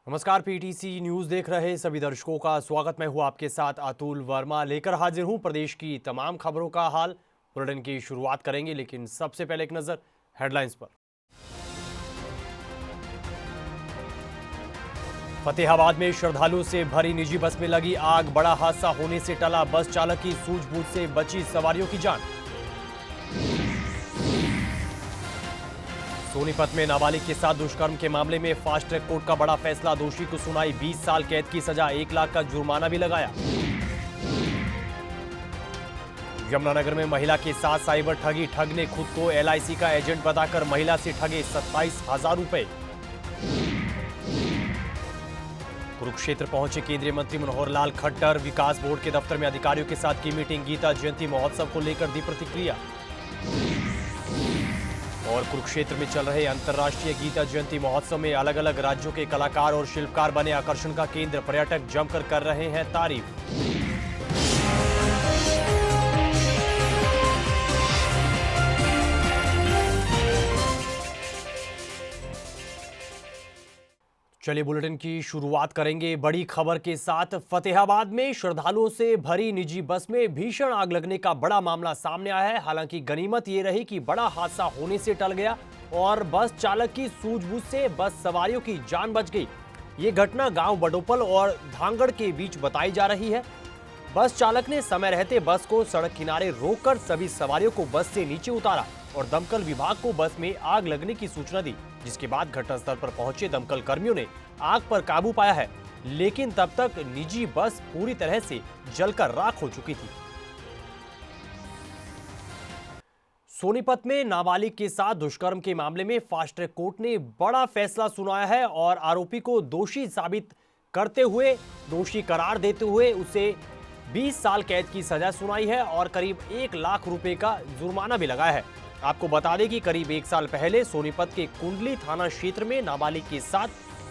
नमस्कार, PTC news देख रहे सभी दर्शकों का स्वागत। मैं हूं आपके साथ अतुल वर्मा, लेकर हाजिर हूं प्रदेश की तमाम खबरों का हाल। बुलेटिन की शुरुआत करेंगे, लेकिन सबसे पहले एक नजर हेडलाइंस पर। फतेहाबाद में श्रद्धालुओं से भरी निजी बस में लगी आग, बड़ा हादसा होने से टला बस चालक की सूझबूझ से बची सवारियों की जान। सोनीपत में नाबालिग के साथ दुष्कर्म के मामले में फास्ट ट्रैक कोर्ट का बड़ा फैसला, दोषी को सुनाई 20 साल कैद की सजा, 1 लाख का जुर्माना भी लगाया। यमुनानगर में महिला के साथ साइबर ठगी, ठग ने खुद को LIC का एजेंट बताकर महिला से ठगे 27,000 रुपए। कुरुक्षेत्र पहुंचे केंद्रीय मंत्री मनोहर लाल खट्टर, विकास बोर्ड के दफ्तर में अधिकारियों के साथ की मीटिंग, गीता जयंती महोत्सव को लेकर दी प्रतिक्रिया। और कुरुक्षेत्र में चल रहे अंतर्राष्ट्रीय गीता जयंती महोत्सव में अलग अलग राज्यों के कलाकार और शिल्पकार बने आकर्षण का केंद्र, पर्यटक जमकर कर रहे हैं तारीफ। चलिए बुलेटिन की शुरुआत करेंगे बड़ी खबर के साथ। फतेहाबाद में श्रद्धालुओं से भरी निजी बस में भीषण आग लगने का बड़ा मामला सामने आया है। हालांकि गनीमत ये रही कि बड़ा हादसा होने से टल गया और बस चालक की सूझबूझ से बस सवारियों की जान बच गई। ये घटना गांव बडोपल और धांगड़ के बीच बताई जा रही है। बस चालक ने समय रहते बस को सड़क किनारे रोककर सभी सवारियों को बस से नीचे उतारा और दमकल विभाग को बस में आग लगने की सूचना दी, जिसके बाद घटनास्थल पर पहुंचे दमकल कर्मियों ने आग पर काबू पाया है। लेकिन तब तक निजी बस पूरी तरह से जलकर राख हो चुकी थी। सोनीपत में नाबालिग के साथ दुष्कर्म के मामले में फास्ट ट्रैक कोर्ट ने बड़ा फैसला सुनाया है और आरोपी को दोषी साबित करते हुए, दोषी करार देते हुए उसे 20 साल कैद की सजा सुनाई है और करीब 1 लाख रुपए का जुर्माना भी लगाया है। आपको बता दें कि करीब 1 साल पहले सोनीपत के कुंडली थाना क्षेत्र में नाबालिग के साथ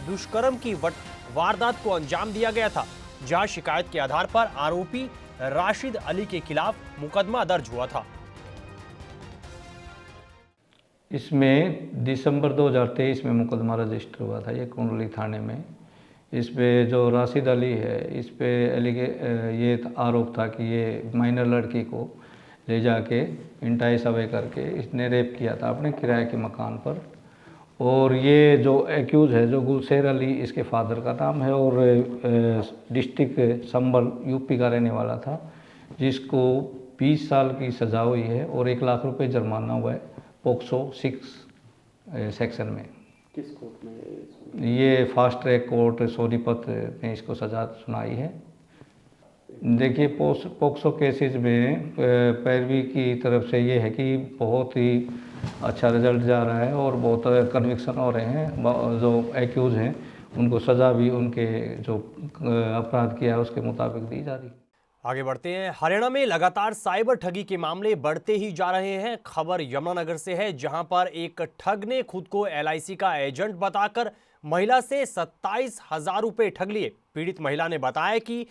दुष्कर्म की वारदात को अंजाम दिया गया था, जहां शिकायत के आधार पर आरोपी राशिद अली के खिलाफ मुकदमा दर्ज हुआ था। इसमें दिसंबर 2023 में मुकदमा रजिस्टर हुआ था, ये कुंडली थाने में। इस पे जो राशिद अली है, इस पे ये आरोप था कि ये माइनर लड़की को ले जाके इंटाइस अवे करके इसने रेप किया था अपने किराए के मकान पर। और ये जो एक्यूज़ है, जो गुलशेर अली इसके फादर का नाम है और डिस्ट्रिक्ट संभल यूपी का रहने वाला था, जिसको 20 साल की सज़ा हुई है और 1 लाख रुपए जुर्माना हुआ है पोक्सो 6 सेक्शन में। किस कोर्ट में? ये फास्ट ट्रैक कोर्ट सोनीपत ने इसको सज़ा सुनाई है। देखिए, पोक्सो केसेस में पैरवी की तरफ से ये है कि बहुत ही अच्छा रिजल्ट जा रहा है और बहुत कन्विक्शन हो रहे हैं। जो एक्यूज़ हैं उनको सज़ा भी उनके जो अपराध किया है उसके मुताबिक दी जा रही है। आगे बढ़ते हैं। हरियाणा में लगातार साइबर ठगी के मामले बढ़ते ही जा रहे हैं। खबर यमुनानगर से है, जहां पर एक ठग ने खुद को LIC का एजेंट बताकर महिला से 27,000 रुपए ठग लिए। पीड़ित महिला ने बताया कि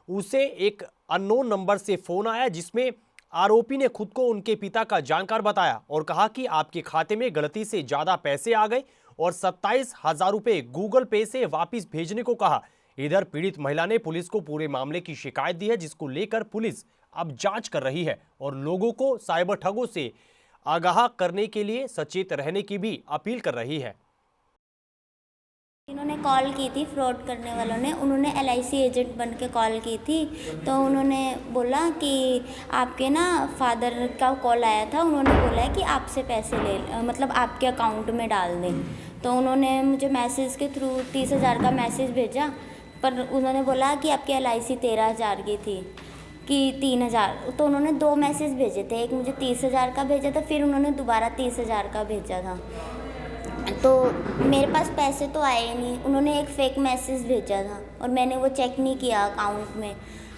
उसे एक अननोन नंबर से फोन आया, जिसमें आरोपी ने खुद को उनके पिता का जानकार बताया और कहा कि आपके खाते में गलती से ज्यादा पैसे आ गए और 27,000 रुपए गूगल पे से वापस भेजने को कहा। इधर पीड़ित महिला ने पुलिस को पूरे मामले की शिकायत दी है, जिसको लेकर पुलिस अब जांच कर रही है और लोगों को साइबर ठगों से आगाह करने के लिए सचेत रहने की भी अपील कर रही है। इन्होंने कॉल की थी, फ्रॉड करने वालों ने, उन्होंने LIC एजेंट बन के कॉल की थी। तो उन्होंने बोला कि आपके ना फादर का कॉल आया था, उन्होंने बोला है कि आपसे पैसे मतलब आपके अकाउंट में डाल दें। तो उन्होंने मुझे मैसेज के थ्रू 30,000 का मैसेज भेजा, पर उन्होंने बोला कि आपकी LIC 13,000 की थी कि 3,000। तो उन्होंने 2 मैसेज भेजे थे, एक मुझे 30,000 का भेजा था, फिर उन्होंने दोबारा 30,000 का भेजा था। तो मेरे पास पैसे तो आए नहीं, उन्होंने एक फेक मैसेज भेजा था और मैंने वो चेक नहीं किया अकाउंट में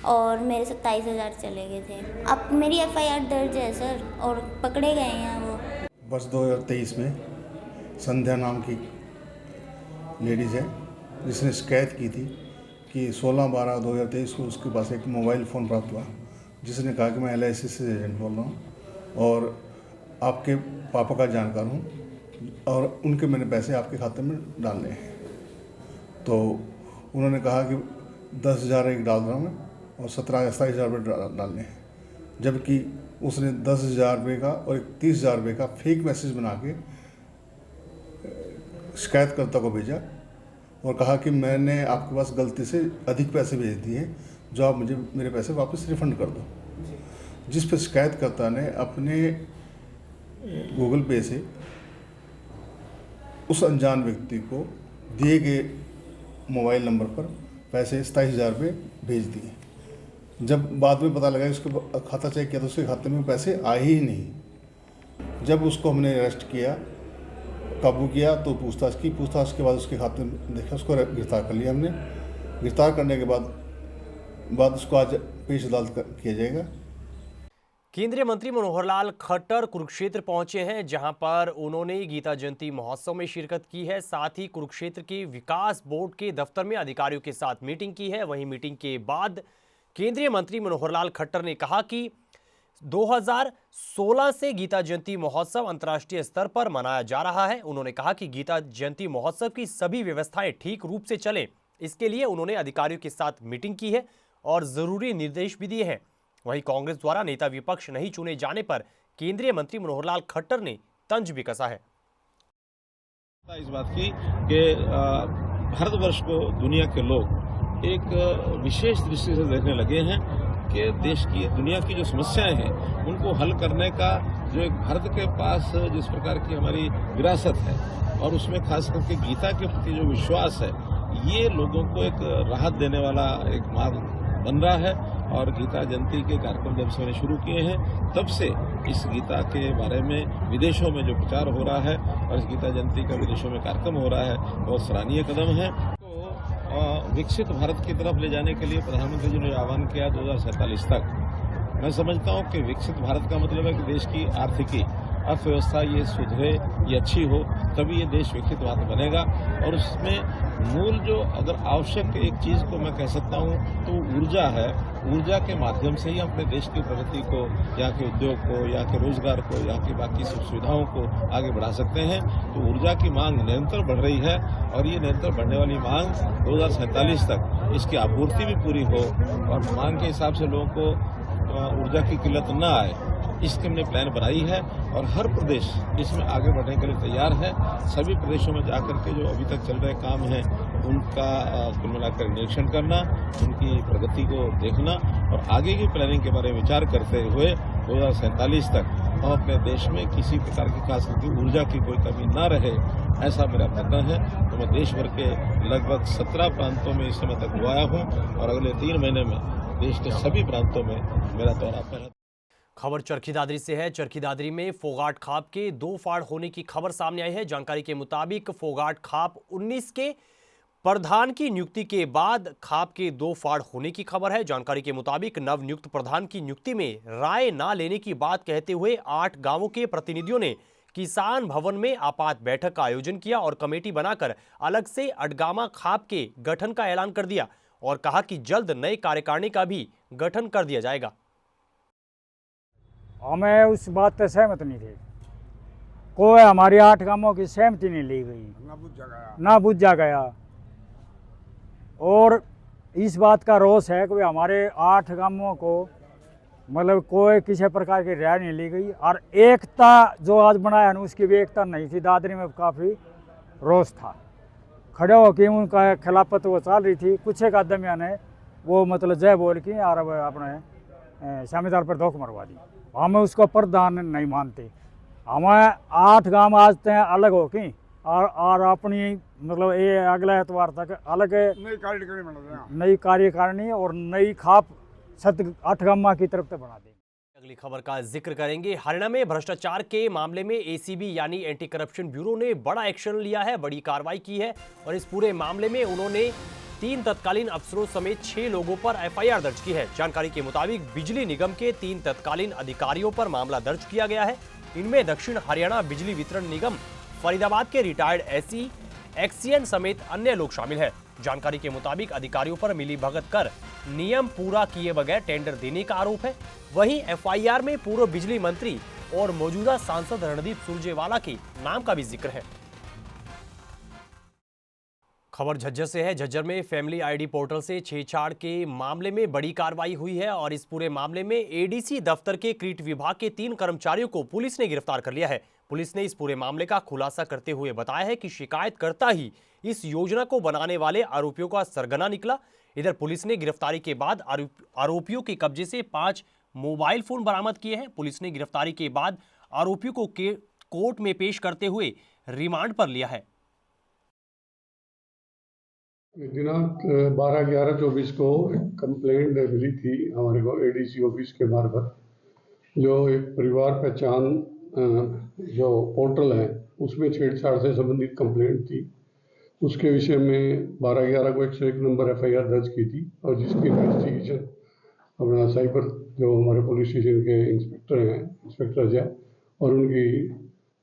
और मेरे 27,000 चले गए थे। अब मेरी FIR दर्ज है सर और पकड़े गए हैं वो। वर्ष 2023 में संध्या नाम की लेडीज़ है, जिसने शिकायत की थी कि 16/12/2023 को उसके पास एक मोबाइल फ़ोन प्राप्त हुआ, जिसने कहा कि मैं LIC से एजेंट बोल रहा हूँ और आपके पापा का जानकार हूँ और उनके मैंने पैसे आपके खाते में डालने हैं। तो उन्होंने कहा कि 10,000 एक डाल रहा हूँ मैं और 27,000 रुपये डालने हैं, जबकि उसने 10,000 रुपये का और एक 30,000 रुपये का फेक मैसेज बना के शिकायतकर्ता को भेजा और कहा कि मैंने आपके पास गलती से अधिक पैसे भेज दिए, जो आप मुझे मेरे पैसे वापस रिफ़ंड कर दो। जिस पर शिकायतकर्ता ने अपने गूगल पे से उस अनजान व्यक्ति को दिए गए मोबाइल नंबर पर पैसे 27,000 रुपये भेज दिए। जब बाद में पता लगा कि उसका खाता चेक किया तो उसके खाते में पैसे आए ही नहीं। जब उसको हमने अरेस्ट किया, काबू किया, तो पूछताछ के बाद उसके खाते में देखा, उसको गिरफ्तार कर लिया हमने। गिरफ्तार करने के बाद उसको आज पेश अदालत किया जाएगा। केंद्रीय मंत्री मनोहर लाल खट्टर कुरुक्षेत्र पहुंचे हैं, जहां पर उन्होंने गीता जयंती महोत्सव में शिरकत की है। साथ ही कुरुक्षेत्र के विकास बोर्ड के दफ्तर में अधिकारियों के साथ मीटिंग की है। वहीं मीटिंग के बाद केंद्रीय मंत्री मनोहर लाल खट्टर ने कहा कि 2016 से गीता जयंती महोत्सव अंतर्राष्ट्रीय स्तर पर मनाया जा रहा है। उन्होंने कहा कि गीता जयंती महोत्सव की सभी व्यवस्थाएं ठीक रूप से चलें, इसके लिए उन्होंने अधिकारियों के साथ मीटिंग की है और जरूरी निर्देश भी दिए हैं। वहीं कांग्रेस द्वारा नेता विपक्ष नहीं चुने जाने पर केंद्रीय मंत्री मनोहर लाल खट्टर ने तंज भी कसा है। इस बात की कि भारतवर्ष को दुनिया के लोग एक विशेष दृष्टि से देखने लगे हैं कि देश की, दुनिया की जो समस्याएं हैं उनको हल करने का जो एक भारत के पास जिस प्रकार की हमारी विरासत है और उसमें खास करके गीता के प्रति जो विश्वास है, ये लोगों को एक राहत देने वाला एक मार्ग बन रहा है। और गीता जयंती के कार्यक्रम जब से मैंने शुरू किए हैं तब से इस गीता के बारे में विदेशों में जो प्रचार हो रहा है और इस गीता जयंती का विदेशों में कार्यक्रम हो रहा है, बहुत सराहनीय कदम है। तो विकसित भारत की तरफ ले जाने के लिए प्रधानमंत्री जी ने आह्वान किया 2047 तक। मैं समझता हूँ कि विकसित भारत का मतलब है कि देश की आर्थिकी, अर्थव्यवस्था ये सुधरे, ये अच्छी हो, तभी ये देश विकसित भारत बनेगा। और उसमें मूल जो अगर आवश्यक एक चीज़ को मैं कह सकता हूँ तो ऊर्जा है। ऊर्जा के माध्यम से ही हम अपने देश की प्रगति को, यहाँ के उद्योग को, यहाँ के रोजगार को, यहाँ की बाकी सुख सुविधाओं को आगे बढ़ा सकते हैं। तो ऊर्जा की मांग निरंतर बढ़ रही है और ये निरंतर बढ़ने वाली मांग 2047 तक इसकी आपूर्ति भी पूरी हो और मांग के हिसाब से लोगों को ऊर्जा की किल्लत न आए, इसकी हमने प्लान बनाई है। और हर प्रदेश इसमें आगे बढ़ने के लिए तैयार है। सभी प्रदेशों में जाकर के जो अभी तक चल रहे काम हैं उनका कुल मिलाकर निरीक्षण करना, उनकी प्रगति को देखना और आगे की प्लानिंग के बारे में विचार करते हुए 2047 तक हम अपने देश में किसी प्रकार की खास करके ऊर्जा की कोई कमी न रहे, ऐसा मेरा प्रयत्न है। तो मैं देश भर के लगभग 17 प्रांतों में इस समय तक हुआ हूँ और अगले 3 महीने में देश के सभी प्रांतों में मेरा दौरा पर है। खबर चरखी दादरी से है। चरखी दादरी में फोगाट खाप के 2 फाड़ होने की खबर सामने आई है। जानकारी के मुताबिक फोगाट खाप 19 के प्रधान की नियुक्ति के बाद खाप के 2 फाड़ होने की खबर है। जानकारी के मुताबिक नव नियुक्त प्रधान की नियुक्ति में राय ना लेने की बात कहते हुए 8 गांवों के प्रतिनिधियों ने किसान भवन में आपात बैठक का आयोजन किया और कमेटी बनाकर अलग से अडगामा खाप के गठन का ऐलान कर दिया और कहा कि जल्द नए कार्यकारिणी का भी गठन कर दिया जाएगा। हमें उस बात से सहमत नहीं थे। कोई हमारी 8 गांवों की सहमति नहीं ली गई, ना बुझा गया। और इस बात का रोष है कि हमारे 8 गांवों को मतलब कोई किसी प्रकार की राय नहीं ली गई और एकता जो आज बनाया है उसकी भी एकता नहीं थी। दादरी में काफ़ी रोष था, खड़े होकर उनका खिलाफत वो चल रही थी। कुछ एक आदमियों ने वो मतलब जय बोल की और अपने सामेदार पर धोख मरवा दी। हमें उसको प्रधान नहीं मानते। हमें 8 गांव आज तक अलग हो की और अपनी मतलब ये अगले एतवार तक अलग नई कार्यकारिणी और नई खाप 8 गांव की तरफ से बना दें। अगली खबर का जिक्र करेंगे। हरियाणा में भ्रष्टाचार के मामले में एसीबी यानी एंटी करप्शन ब्यूरो ने बड़ा एक्शन लिया है, बड़ी कार्रवाई की है और इस पूरे मामले में उन्होंने 3 तत्कालीन अफसरों समेत 6 लोगों पर एफआईआर दर्ज की है। जानकारी के मुताबिक बिजली निगम के 3 तत्कालीन अधिकारियों पर मामला दर्ज किया गया है। इनमें दक्षिण हरियाणा बिजली वितरण निगम फरीदाबाद के रिटायर्ड एसई एक्सीएन समेत अन्य लोग शामिल हैं। जानकारी के मुताबिक अधिकारियों पर मिलीभगत कर नियम पूरा किए बगैर टेंडर देने का आरोप है। वहीं एफआईआर में पूर्व बिजली मंत्री और मौजूदा सांसद रणदीप सुरजेवाला के नाम का भी जिक्र है। खबर झज्जर से है। झज्जर में फैमिली आईडी पोर्टल से छेड़छाड़ के मामले में बड़ी कार्रवाई हुई है और इस पूरे मामले में एडीसी दफ्तर के क्रीट विभाग के 3 कर्मचारियों को पुलिस ने गिरफ्तार कर लिया है। पुलिस ने इस पूरे मामले का खुलासा करते हुए बताया है कि शिकायतकर्ता ही इस योजना को बनाने वाले आरोपियों का सरगना निकला। इधर पुलिस ने गिरफ्तारी के बाद आरोपियों के कब्जे से 5 मोबाइल फोन बरामद किए हैं। पुलिस ने गिरफ्तारी के बाद आरोपियों को कोर्ट में पेश करते हुए रिमांड पर लिया है। दिनांक 12/11/24 को एक कंप्लेंट मिली थी हमारे को एडीसी ऑफिस के मार्फत, जो एक परिवार पहचान जो पोर्टल है उसमें छेड़छाड़ से संबंधित कंप्लेंट थी। उसके विषय में 12/11 को 101 नंबर FIR दर्ज की थी और जिसकी इन्वेस्टिगेशन अपना साइबर जो हमारे पुलिस स्टेशन के इंस्पेक्टर हैं, इंस्पेक्टर अजय और उनकी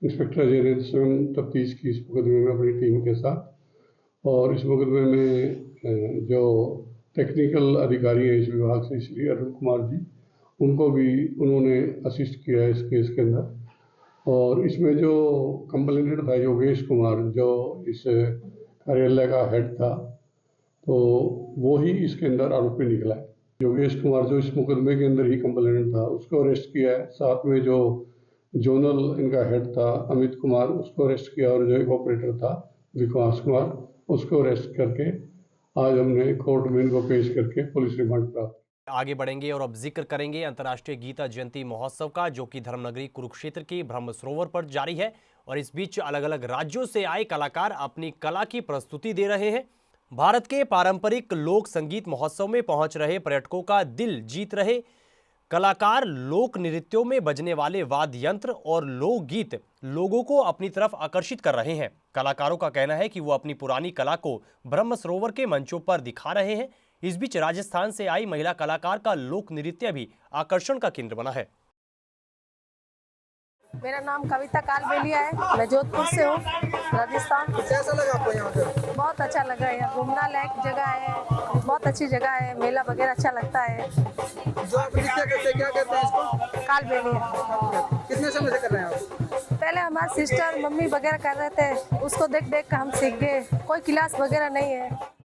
इंस्पेक्टर अजय ने स्वयं तफ्तीश की इस मुकदमे में अपनी टीम के साथ। और इस मुकदमे में जो टेक्निकल अधिकारी हैं इस विभाग से श्री अरुण कुमार जी, उनको भी उन्होंने असिस्ट किया है इस केस के अंदर। और इसमें जो कंप्लेनेंट था योगेश कुमार, जो इस कार्यालय का हेड था, तो वो ही इसके अंदर आरोपी निकला है। योगेश कुमार जो इस मुकदमे के अंदर ही कंप्लेनेंट था उसको अरेस्ट किया है। साथ में जो जोनल इनका हेड था अमित कुमार, उसको अरेस्ट किया और जो एक ऑपरेटर था विकास कुमार, उसको अरेस्ट करके आज हमने कोर्ट में इनको पेश करके पुलिस रिमांड प्राप्त। आगे बढ़ेंगे और अब जिक्र करेंगे अंतर्राष्ट्रीय गीता जयंती महोत्सव का, जो कि धर्मनगरी कुरुक्षेत्र के ब्रह्म सरोवर पर जारी है। और इस बीच अलग अलग राज्यों से आए कलाकार अपनी कला की प्रस्तुति दे रहे हैं। भारत के पारंपरिक लोक संगीत महोत्सव में पहुंच रहे पर्यटकों का दिल जीत रहे कलाकार लोक नृत्यों में बजने वाले वाद्य यंत्र और लोकगीत लोगों को अपनी तरफ आकर्षित कर रहे हैं। कलाकारों का कहना है कि वो अपनी पुरानी कला को ब्रह्म सरोवर के मंचों पर दिखा रहे हैं। इस बीच राजस्थान से आई महिला कलाकार का लोक नृत्य भी आकर्षण का केंद्र बना है। मेरा नाम कविता कालबेलिया है, मैं जोधपुर से हूँ, राजस्थान। कैसा लगा आपको यहाँ पे? बहुत अच्छा लगा है, यहाँ घूमना लायक जगह है, बहुत अच्छी जगह है, मेला वगैरह अच्छा लगता है। जो आप नृत्य करते हैं, क्या करते हैं इसको? कालबेलिया। कितने समय से कर रहे हैं आप? पहले हमारे सिस्टर मम्मी वगैरह कर रहे थे, उसको देख देख कर हम सीख गए, कोई क्लास वगैरह नहीं है।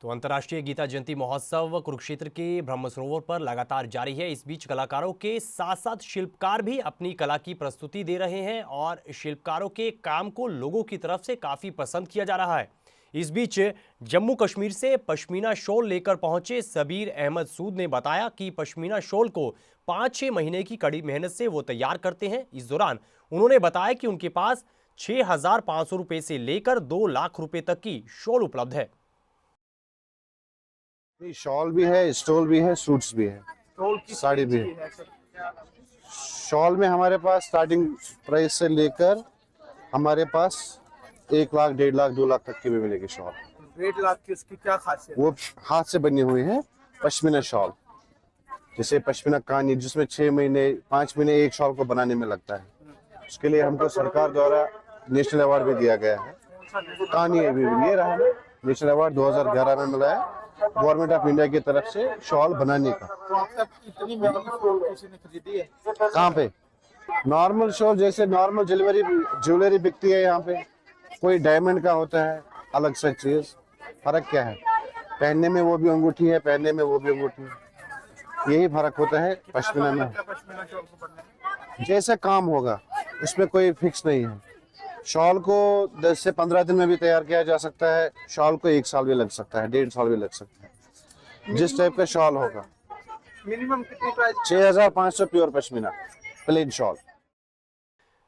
तो अंतर्राष्ट्रीय गीता जयंती महोत्सव कुरुक्षेत्र के ब्रह्म सरोवर पर लगातार जारी है। इस बीच कलाकारों के साथ साथ शिल्पकार भी अपनी कला की प्रस्तुति दे रहे हैं और शिल्पकारों के काम को लोगों की तरफ से काफी पसंद किया जा रहा है। इस बीच जम्मू कश्मीर से पश्मीना शॉल लेकर पहुंचे सबीर अहमद सूद ने बताया कि पश्मीना शॉल को 5-6 महीने की कड़ी मेहनत से वो तैयार करते हैं। इस दौरान उन्होंने बताया कि उनके पास 6,500 रुपए से लेकर 2 लाख रुपए तक की शॉल उपलब्ध है। शॉल भी है, स्टोल भी है, सूट्स भी है, साड़ी भी है। शॉल में हमारे पास स्टार्टिंग प्राइस से लेकर हमारे पास 1 लाख, 1.5 लाख, 2 लाख तक की भी मिलेगी शॉल। 1.5 लाख की इसकी क्या खासियत? वो हाथ से बनी हुई है पश्मीना शॉल, जैसे पश्मीना कानी, जिसमें 6 महीने 5 महीने एक शॉल को बनाने में लगता है। उसके लिए हमको सरकार द्वारा नेशनल अवार्ड भी दिया गया है। कानी अभी ये रहा नेशनल अवार्ड 2011 में मिला है गवर्नमेंट ऑफ इंडिया की तरफ से शॉल बनाने का। तो आप तक इतनी महंगी शॉल किसी ने खरीदी है? कहाँ पे? नॉर्मल शॉल जैसे नॉर्मल ज्वेलरी बिकती है यहाँ पे, कोई डायमंड का होता है, अलग से चीज। फर्क क्या है? पहनने में वो भी अंगूठी है, पहनने में वो भी अंगूठी है, यही फर्क होता है पश्मीना में। जैसा काम होगा उसमें कोई फिक्स नहीं है। शॉल को 10 से 15 दिन में भी तैयार किया जा सकता है, शॉल को 1 साल भी लग सकता है, 1.5 साल भी लग सकता है, जिस टाइप का शॉल होगा। मिनिमम कितनी price? 6,500 pure pashmina plain shawl.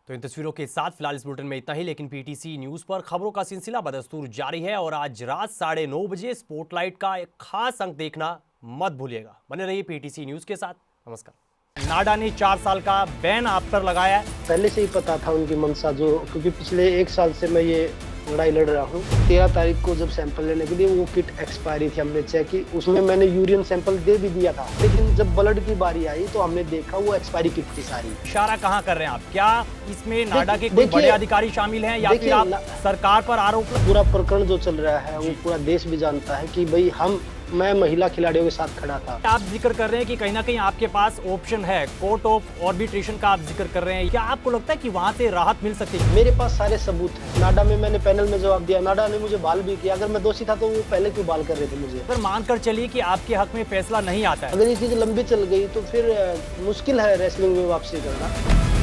तो इन तस्वीरों के साथ फिलहाल इस बुलेटिन में इतना ही, लेकिन पीटीसी न्यूज पर खबरों का सिलसिला बदस्तूर जारी है और आज रात 9:30 बजे स्पॉटलाइट का एक खास अंक देखना मत भूलिएगा। बने रहिए पीटीसी न्यूज के साथ। नमस्कार। नाडा ने 4 साल का बैन आफ्टर लगाया है। पहले से ही पता था उनकी मंशा, जो क्योंकि पिछले 1 साल से मैं ये लड़ाई लड़ रहा हूँ। 13 तारीख को जब सैंपल लेने के लिए वो किट एक्सपायरी थी, हमने चेक की, उसमें मैंने यूरिन सैंपल दे भी दिया था, लेकिन जब ब्लड की बारी आई तो हमने देखा वो एक्सपायरी किट थी सारी। इशारा कहाँ कर रहे हैं आप? क्या इसमें नाडा के कोई बड़े अधिकारी शामिल हैं या फिर आप सरकार पर आरोप? पूरा प्रकरण जो चल रहा है वो पूरा देश भी जानता है कि भाई हम मैं महिला खिलाड़ियों के साथ खड़ा था। आप जिक्र कर रहे हैं कि कहीं ना कहीं आपके पास ऑप्शन है, कोर्ट ऑफ आर्बिट्रेशन का आप जिक्र कर रहे हैं, क्या आपको लगता है कि वहां से राहत मिल सकती है? मेरे पास सारे सबूत हैं। नाडा में मैंने पैनल में जवाब दिया, नाडा ने मुझे बहाल भी किया। अगर मैं दोषी था तो वो पहले क्यों बहाल कर रहे थे मुझे? अगर मानकर चलिए कि आपके हक में फैसला नहीं आता है, अगर ये चीज लंबी चल गई तो फिर मुश्किल है रेसलिंग में वापसी करना।